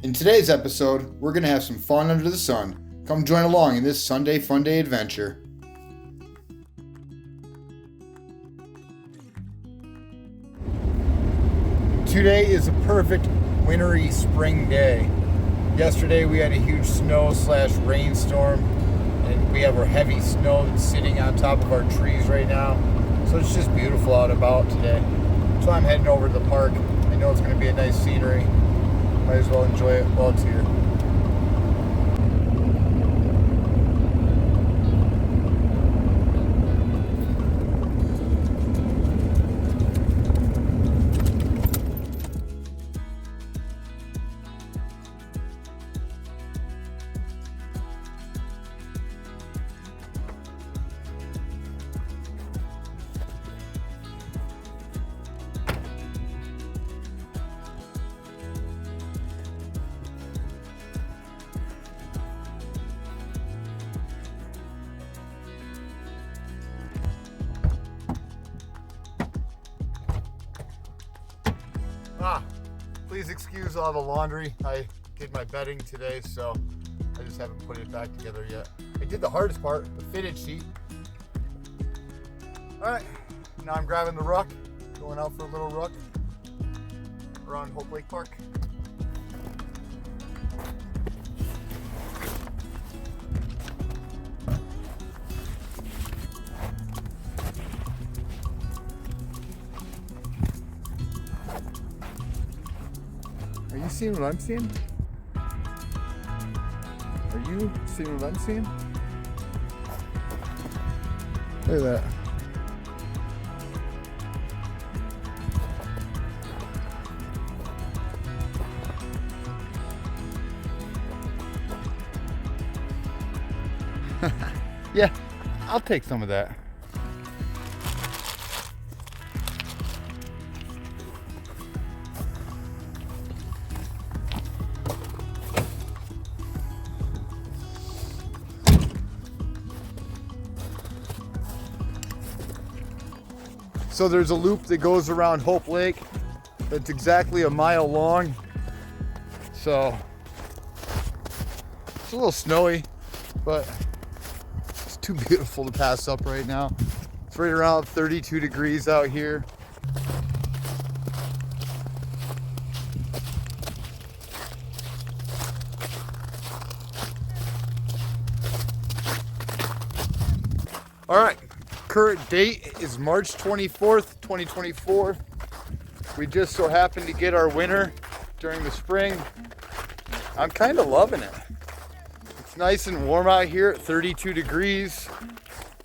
In today's episode, we're going to have some fun under the sun. Come join along in this Sunday Funday adventure. Today is a perfect wintry spring day. Yesterday we had a huge snow/rainstorm, and we have our heavy snow that's sitting on top of our trees right now. So it's just beautiful out about today. So I'm heading over to the park. I know it's going to be a nice scenery. Might as well enjoy it while it's here. Please excuse all the laundry. I did my bedding today, so I just haven't put it back together yet. I did the hardest part, the fitted sheet. All right, now I'm grabbing the ruck, going out for a little ruck around Hope Lake Park. Are you seeing what I'm seeing? Are you seeing what I'm seeing? Look at that. Yeah, I'll take some of that. So there's a loop that goes around Hope Lake that's exactly a mile long. So it's a little snowy, but it's too beautiful to pass up right now. It's right around 32 degrees out here. All right. Current date is March 24th, 2024. We just so happened to get our winter during the spring. I'm kind of loving it. It's nice and warm out here at 32 degrees.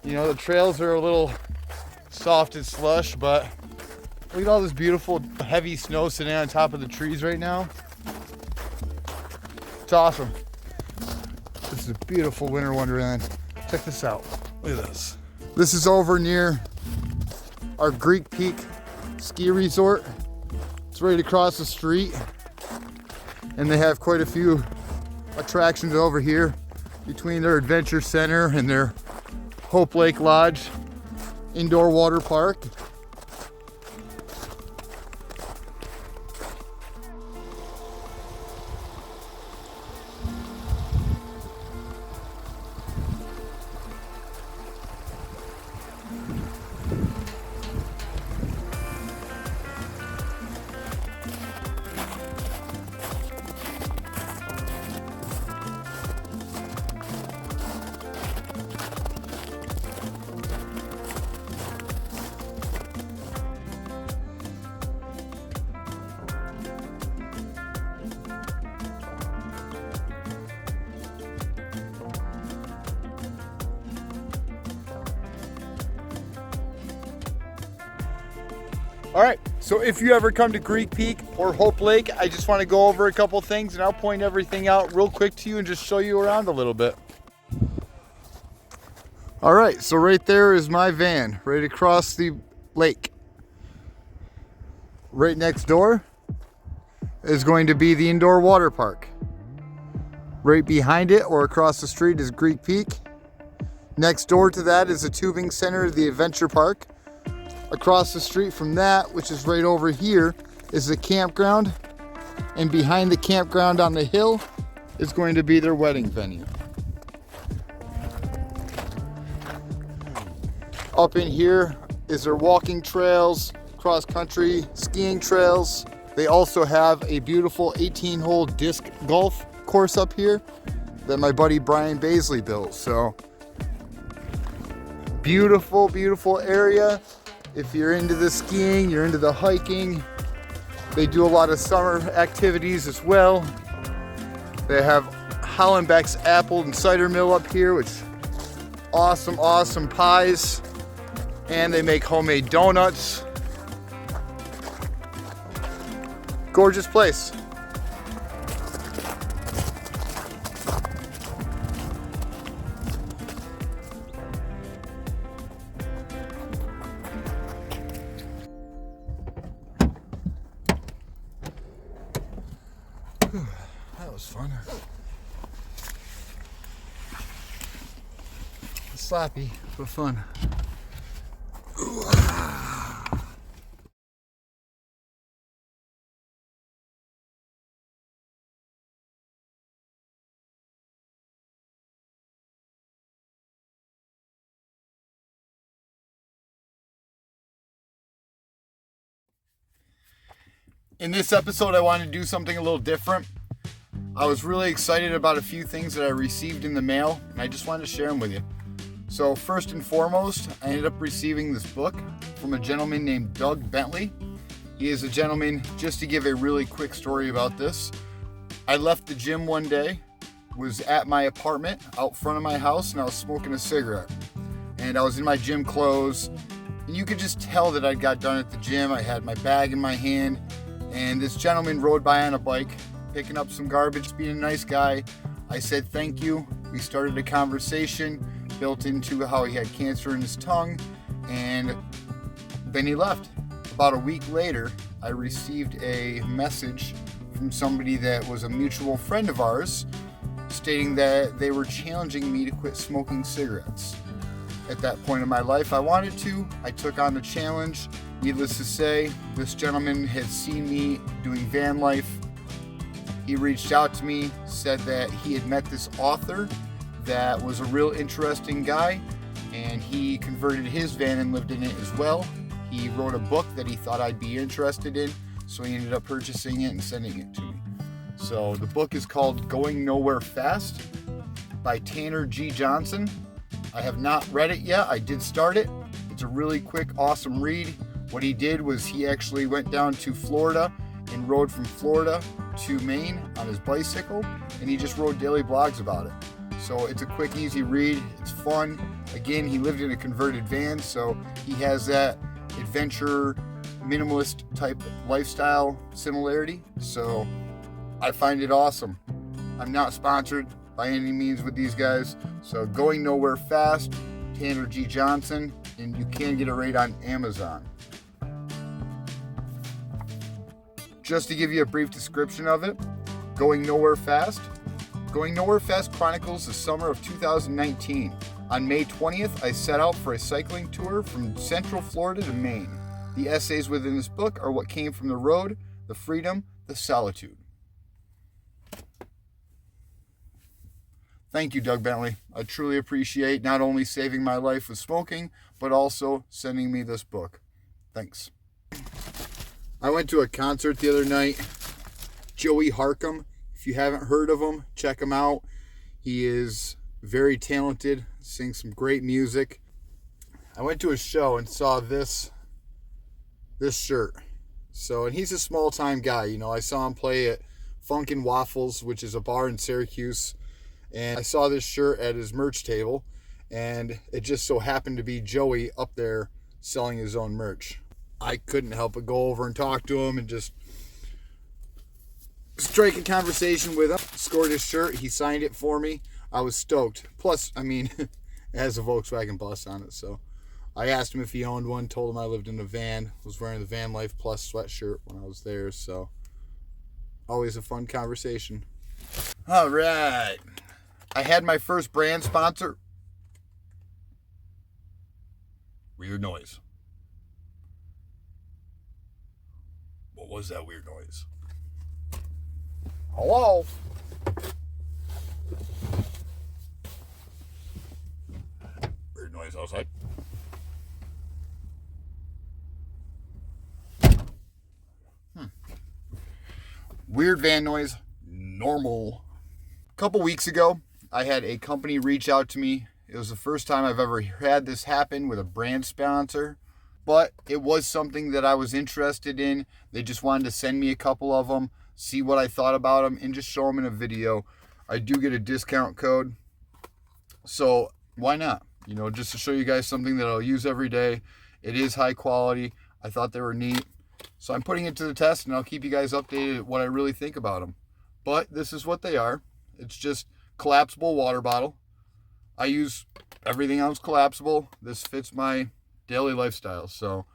You know, the trails are a little soft and slush, but look at all this beautiful heavy snow sitting on top of the trees right now. It's awesome. This is a beautiful winter wonderland. Check this out. Look at this. This is over near our Greek Peak ski resort. It's right across the street. And they have quite a few attractions over here between their adventure center and their Hope Lake Lodge indoor water park. All right, so if you ever come to Greek Peak or Hope Lake, I just want to go over a couple things and I'll point everything out real quick to you and just show you around a little bit. All right, so right there is my van, right across the lake. Right next door is going to be the indoor water park. Right behind it or across the street is Greek Peak. Next door to that is the tubing center, the adventure park. Across the street from that, which is right over here, is the campground. And behind the campground on the hill is going to be their wedding venue. Up in here is their walking trails, cross-country skiing trails. They also have a beautiful 18-hole disc golf course up here that my buddy Brian Baisley built. So beautiful, beautiful area. If you're into the skiing, you're into the hiking. They do a lot of summer activities as well. They have Hollenbeck's apple and cider mill up here, which awesome, awesome pies. And they make homemade donuts. Gorgeous place. That was fun. Sloppy, but fun. In this episode, I wanted to do something a little different. I was really excited about a few things that I received in the mail, and I just wanted to share them with you. So first and foremost, I ended up receiving this book from a gentleman named Doug Bentley. He is a gentleman, just to give a really quick story about this. I left the gym one day, was at my apartment out front of my house, and I was smoking a cigarette. And I was in my gym clothes, and you could just tell that I got done at the gym. I had my bag in my hand, and this gentleman rode by on a bike, picking up some garbage, being a nice guy. I said thank you. We started a conversation, built into how he had cancer in his tongue, and then he left. About a week later, I received a message from somebody that was a mutual friend of ours, stating that they were challenging me to quit smoking cigarettes. At that point in my life, I wanted to. I took on the challenge. Needless to say, this gentleman had seen me doing van life. He reached out to me, said that he had met this author that was a real interesting guy, and he converted his van and lived in it as well. He wrote a book that he thought I'd be interested in, so he ended up purchasing it and sending it to me. So the book is called Going Nowhere Fast by Tanner G. Johnson. I have not read it yet. I did start it. It's a really quick, awesome read. What he did was he actually went down to Florida and rode from Florida to Maine on his bicycle, and he just wrote daily blogs about it. So it's a quick, easy read. It's fun. Again, he lived in a converted van, so he has that adventure, minimalist type lifestyle similarity. So I find it awesome. I'm not sponsored by any means with these guys. So Going Nowhere Fast, Tanner G. Johnson, and you can get it right on Amazon. Just to give you a brief description of it, Going Nowhere Fast. Going Nowhere Fast chronicles the summer of 2019. On May 20th, I set out for a cycling tour from Central Florida to Maine. The essays within this book are what came from the road, the freedom, the solitude. Thank you, Doug Bentley. I truly appreciate not only saving my life with smoking, but also sending me this book. Thanks. I went to a concert the other night. Joey Harcum. If you haven't heard of him, check him out. He is very talented, sings some great music. I went to a show and saw this shirt. And he's a small-time guy. You know, I saw him play at Funkin' Waffles, which is a bar in Syracuse. And I saw this shirt at his merch table, and it just so happened to be Joey up there selling his own merch. I couldn't help but go over and talk to him and just strike a conversation with him. Scored his shirt. He signed it for me. I was stoked. Plus, I mean, it has a Volkswagen Bus on it. So I asked him if he owned one, told him I lived in a van, was wearing the Van Life Plus sweatshirt when I was there. So always a fun conversation. All right. I had my first brand sponsor. Weird noise. What was that weird noise? Hello? Weird noise outside. Weird van noise, normal. A couple weeks ago, I had a company reach out to me. It was the first time I've ever had this happen with a brand sponsor, but it was something that I was interested in. They just wanted to send me a couple of them, see what I thought about them, and just show them in a video. I do get a discount code, so why not? You know, just to show you guys something that I'll use every day. It is high quality. I thought they were neat. So I'm putting it to the test, and I'll keep you guys updated what I really think about them. But this is what they are. It's just collapsible water bottle. I use everything else collapsible. This fits my daily lifestyle. So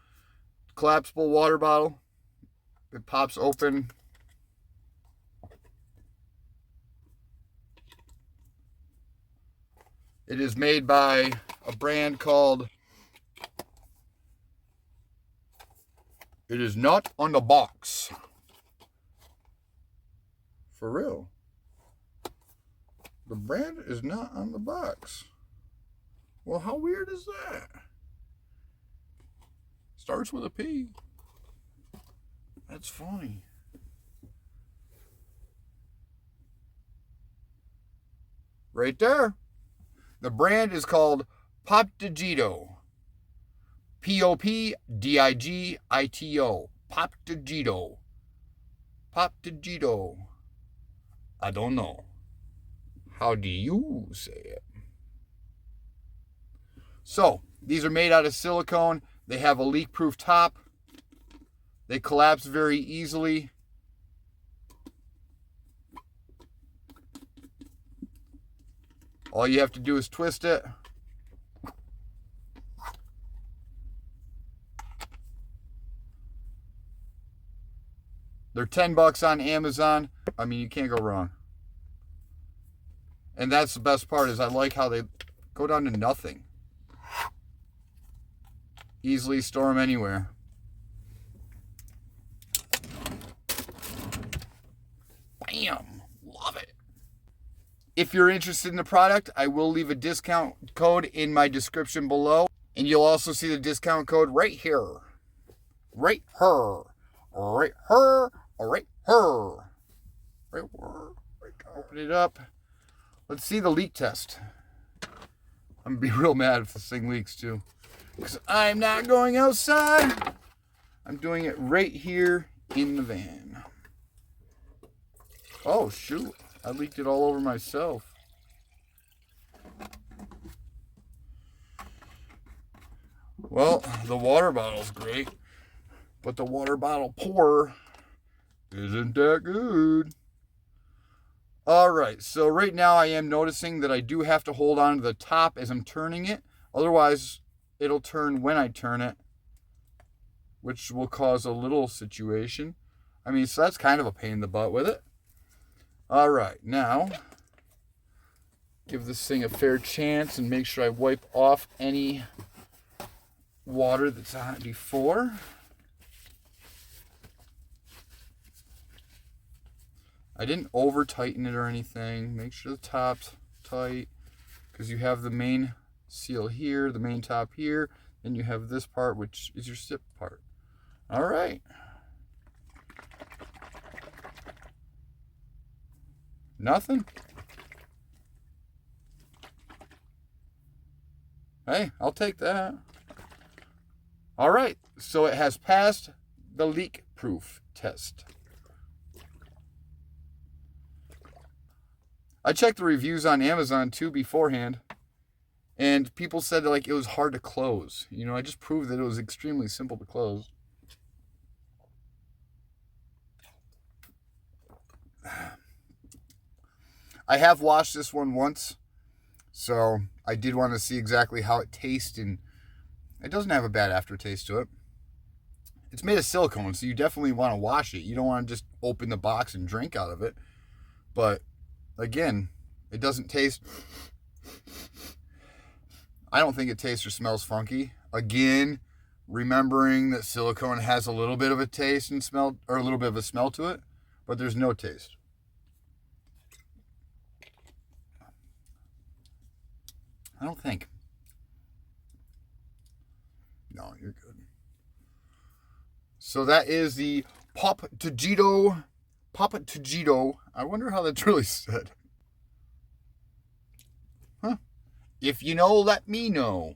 collapsible water bottle. It pops open. It is made by a brand called... It is not on the box. For real. The brand is not on the box. Well, how weird is that? Starts with a P. That's funny. Right there. The brand is called Popdigito. Popdigito. Popdigito. Popdigito. I don't know. How do you say it? So, these are made out of silicone. They have a leak-proof top. They collapse very easily. All you have to do is twist it. They're $10 on Amazon. I mean, you can't go wrong. And that's the best part, is I like how they go down to nothing. Easily store them anywhere. Bam! Love it. If you're interested in the product, I will leave a discount code in my description below. And you'll also see the discount code right here. Right here. Right here. Right here. Right here. Open it up. Let's see the leak test. I'm going to be real mad if this thing leaks too. Because I'm not going outside. I'm doing it right here in the van. Oh, shoot. I leaked it all over myself. Well, the water bottle's great. But the water bottle pour isn't that good. Alright, so right now I am noticing that I do have to hold on to the top as I'm turning it. Otherwise, it'll turn when I turn it, which will cause a little situation. I mean, so that's kind of a pain in the butt with it. Alright, now, give this thing a fair chance and make sure I wipe off any water that's on it before. I didn't over tighten it or anything. Make sure the top's tight, because you have the main seal here, the main top here, then you have this part, which is your sip part. All right. Nothing? Hey, I'll take that. All right, so it has passed the leak proof test. I checked the reviews on Amazon too beforehand, and people said like it was hard to close. You know, I just proved that it was extremely simple to close. I have washed this one once, so I did want to see exactly how it tastes, and it doesn't have a bad aftertaste to it. It's made of silicone, so you definitely want to wash it. You don't want to just open the box and drink out of it. But again, it doesn't taste... I don't think it tastes or smells funky. Again, remembering that silicone has a little bit of a taste and smell, or a little bit of a smell to it, but there's no taste. I don't think. No, you're good. So that is the Pop Tagito. Papa Tagito. I wonder how that's really said. Huh? If you know, let me know.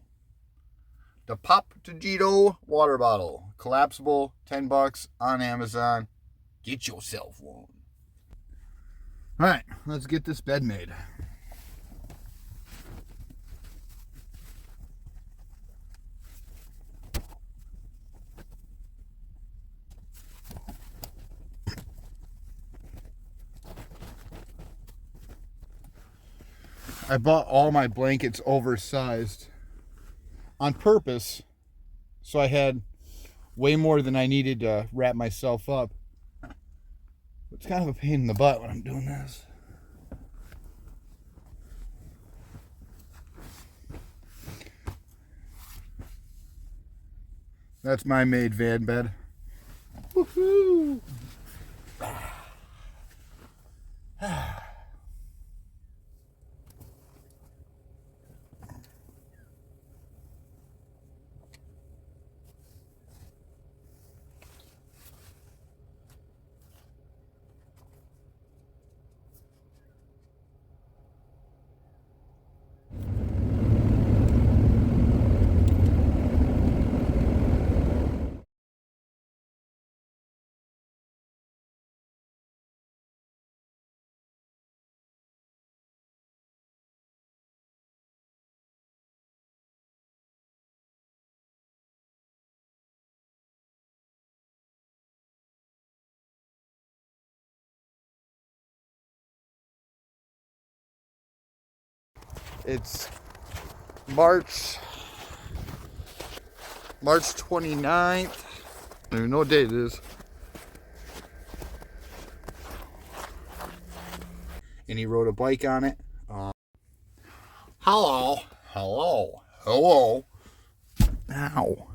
The Pop Tagito water bottle. Collapsible, $10 on Amazon. Get yourself one. Alright, let's get this bed made. I bought all my blankets oversized on purpose, so I had way more than I needed to wrap myself up. It's kind of a pain in the butt when I'm doing this. That's my made van bed. Woohoo! It's March 29th. I don't even know what date it is. And he rode a bike on it. Hello. Hello. Hello. Ow.